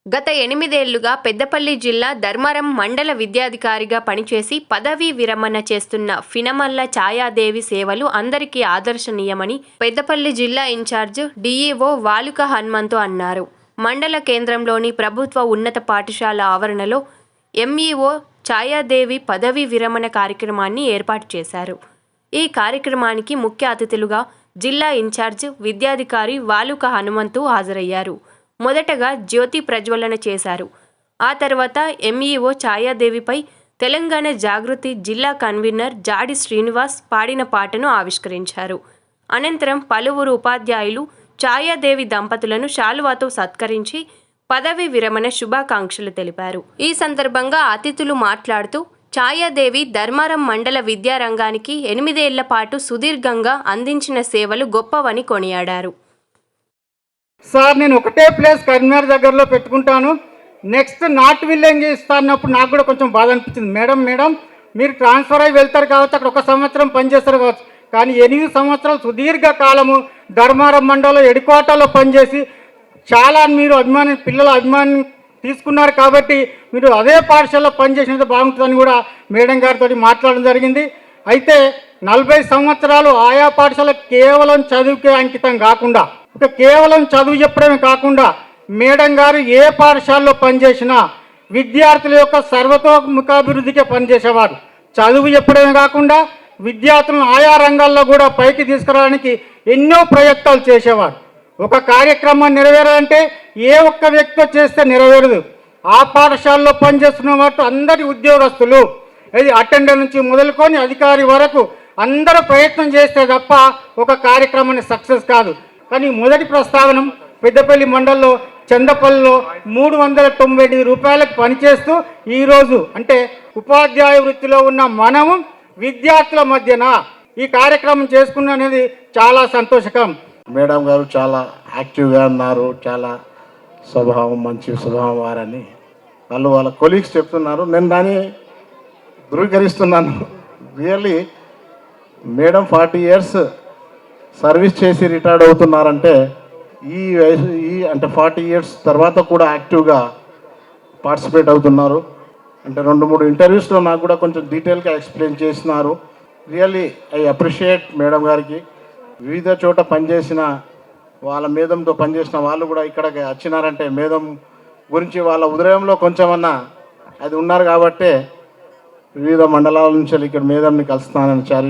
గత 8 ఏళ్లుగా పెద్దపల్లి జిల్లా ధర్మారం మండల విద్యాధికారిగా పనిచేసి పదవీ విరమణ చేస్తున్న ఫినమల్ల ఛాయాదేవి సేవలు అందరికీ ఆదర్శనీయమని పెద్దపల్లి జిల్లా ఇన్ఛార్జ్ డీఈఓ వాలుక హనుమంతు అన్నారు. మండల కేంద్రంలోని ప్రభుత్వ ఉన్నత పాఠశాల ఆవరణలో ఎంఈఓ ఛాయాదేవి పదవీ విరమణ కార్యక్రమాన్ని ఏర్పాటు చేశారు. ఈ కార్యక్రమానికి ముఖ్య అతిథులుగా జిల్లా ఇన్ఛార్జ్ విద్యాధికారి వాలుక హనుమంతు హాజరయ్యారు. మొదటగా జ్యోతి ప్రజ్వలన చేశారు. ఆ తర్వాత ఎంఈఓ ఛాయాదేవిపై తెలంగాణ జాగృతి జిల్లా కన్వీనర్ జాడి శ్రీనివాస్ పాడిన పాటను ఆవిష్కరించారు. అనంతరం పలువురు ఉపాధ్యాయులు ఛాయాదేవి దంపతులను శాలువాతో సత్కరించి పదవీ విరమణ శుభాకాంక్షలు తెలిపారు. ఈ సందర్భంగా అతిథులు మాట్లాడుతూ ఛాయాదేవి ధర్మారం మండల విద్యారంగానికి 8 ఏళ్ల పాటు సుదీర్ఘంగా అందించిన సేవలు గొప్పవని కొనియాడారు. సార్, నేను ఒకటే ప్లేస్ కరీంనగర్ దగ్గరలో పెట్టుకుంటాను, నెక్స్ట్ నాట్ విల్లింగ్ ఇస్తానప్పుడు నాకు కూడా కొంచెం బాధ అనిపించింది. మేడం మీరు ట్రాన్స్ఫర్ అయ్యి వెళ్తారు కావచ్చు, అక్కడ 1 సంవత్సరం పనిచేస్తారు కావచ్చు, కానీ 8 సంవత్సరాలు సుదీర్ఘ కాలము ధర్మారం మండలంలో ఎడికోటలో పనిచేసి చాలా మీరు పిల్లల అభిమానం తీసుకున్నారు కాబట్టి మీరు అదే పాఠశాలలో పనిచేసినంత బాగుంటుందని కూడా మేడం గారితో మాట్లాడడం జరిగింది. అయితే 40 సంవత్సరాలు ఆయా పాఠశాల కేవలం చదువుకే అంకితం కాకుండా, ఇక కేవలం చదువు చెప్పడమే కాకుండా మేడం గారు ఏ పాఠశాలలో పనిచేసినా విద్యార్థుల యొక్క సర్వతోముఖాభివృద్ధికే పనిచేసేవారు. చదువు చెప్పడమే కాకుండా విద్యార్థులను ఆయా రంగాల్లో కూడా పైకి తీసుకురావడానికి ఎన్నో ప్రయత్నాలు చేసేవారు. ఒక కార్యక్రమం నెరవేరాలంటే ఏ ఒక్క వ్యక్తితో చేస్తే నెరవేరదు. ఆ పాఠశాలలో పనిచేస్తున్న వాటి అందరి ఉద్యోగస్తులు, ఇది అటెండర్ నుంచి మొదలుకొని అధికారి వరకు అందరూ ప్రయత్నం చేస్తే తప్ప ఒక కార్యక్రమాన్ని సక్సెస్ కాదు. కానీ మొదటి ప్రస్తావన పెద్దపల్లి మండలంలో చందపల్లిలో 398 రూపాయలకు పనిచేస్తూ ఈరోజు అంటే ఉపాధ్యాయ వృత్తిలో ఉన్న మనము విద్యార్థుల మధ్యన ఈ కార్యక్రమం చేసుకున్న అనేది చాలా సంతోషకరం. మేడం గారు చాలా యాక్టివ్గా ఉన్నారు, చాలా స్వభావం మంచి స్వభావం వారని వాళ్ళ కొలీగ్స్ చెప్తున్నారు. నేను దాన్ని ధృవీకరిస్తున్నాను. రియల్లీ మేడం 40 ఇయర్స్ సర్వీస్ చేసి రిటైర్డ్ అవుతున్నారంటే ఈ వయసు అంటే 40 ఇయర్స్ తర్వాత కూడా యాక్టివ్గా పార్టిసిపేట్ అవుతున్నారు. అంటే 2-3 ఇంటర్వ్యూస్లో నాకు కూడా కొంచెం డీటెయిల్గా ఎక్స్ప్లెయిన్ చేసినారు. రియల్లీ ఐ అప్రిషియేట్ మేడం గారికి. వివిధ చోట పనిచేసిన వాళ్ళ మేధంతో పనిచేసిన వాళ్ళు కూడా ఇక్కడికి వచ్చినారంటే మేధం గురించి వాళ్ళ ఉదయంలో కొంచెమన్నా అది ఉన్నారు కాబట్టే వివిధ మండలాల నుంచి ఇక్కడ మేధంని కలుస్తానని చారి